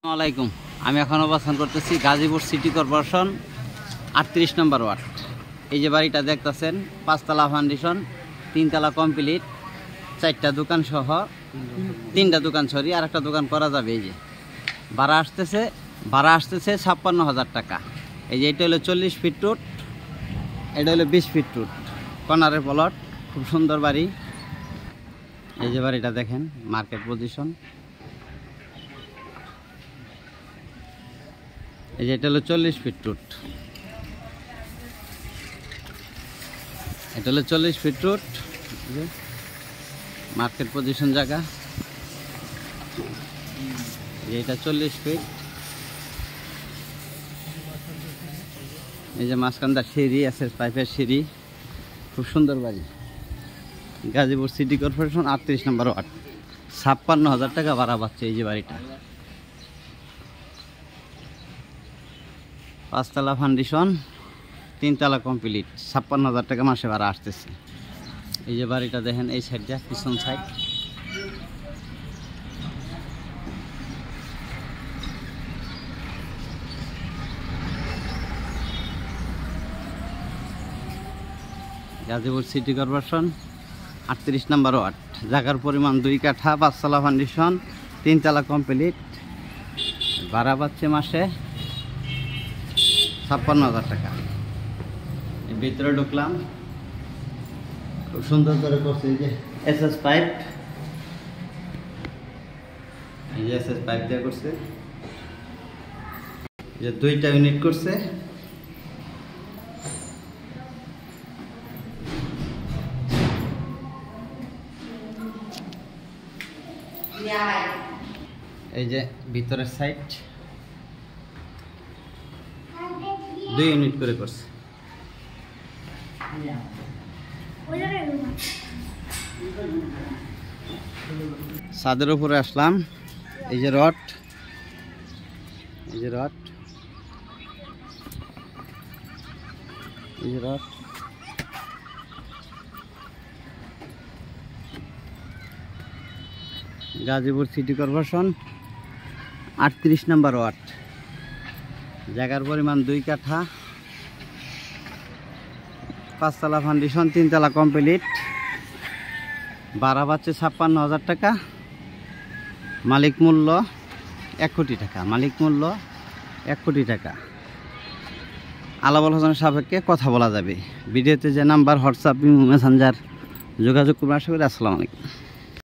আসসালামাইকুম। আমি এখন অবস্থান করতেছি গাজীপুর সিটি কর্পোরেশন 38 নম্বর ওয়ার্ড। এই যে বাড়িটা দেখতেছেন, 5 তলা ফাউন্ডেশন, 3 তলা কমপ্লিট, 4টা দোকান সহ 3টা দোকান সরি আর একটা দোকান করা যাবে। এই যে ভাড়া আসতেছে 56,000 টাকা। এই যে এটা হলো 40 ফিট রুট, এটা হলো 20 ফিট রুট, কর্নারের প্লট, খুব সুন্দর বাড়ি। এই যে বাড়িটা দেখেন, মার্কেট পজিশন। এই যে এটা হলো 40 ফিট রুট, এটা হলো 40 ফিট রুট, মার্কেট পজিশন জায়গা। এটা 40 ফিট। এই যে মাঝখানটা সিঁড়ি আছে, পাইপের সিঁড়ি, খুব সুন্দর বাড়ি। গাজীপুর সিটি কর্পোরেশন 38 নম্বর ওয়ার্ড, 56,000 টাকা ভাড়া পাচ্ছে এই যে বাড়িটা। 5 তলা ফাউন্ডেশন, 3 তলা কমপ্লিট, 56,000 টাকা মাসে ভাড়া আসতেছে। এই যে বাড়িটা দেখেন, এই সাইডটা পিছন সাইড। গাজীপুর সিটি কর্পোরেশন 38 নম্বর ওয়ার্ড, জায়গার পরিমাণ 2 কাঠা, 5 তলা ফাউন্ডেশন, 3 তলা কমপ্লিট, ভাড়া পাচ্ছে মাসে 56,000 টাকা। ভিতরে ঢুকলাম, খুব সুন্দর করে করছে। এই যে এসএস পাইপ, এই যে এসএস পাইপ দিয়ে করছে। এই যে 2টা ইউনিট করছে। এই যে ভিতরের সাইড 2 ইউনিট করে করছে। ছাদের উপরে আসলাম। এই যে রড, এই যে রড, এই যে রড। গাজীপুর সিটি কর্পোরেশন 38 নম্বর ওয়ার্ড, জায়গার পরিমাণ 2 কাঠা, 5 তলা ফাউন্ডেশন, 3 তলা কমপ্লিট, ভাড়া পাচ্ছে 56,000 টাকা। মালিক মূল্য 1 কোটি টাকা, মালিক মূল্য 1 কোটি টাকা। আলাপ আলোচনার সাপেক্ষে কথা বলা যাবে। ভিডিওতে যে নাম্বার, হোয়াটসঅ্যাপ, মেসেঞ্জার যোগাযোগ করবেন। আশা করি। আসসালামু আলাইকুম।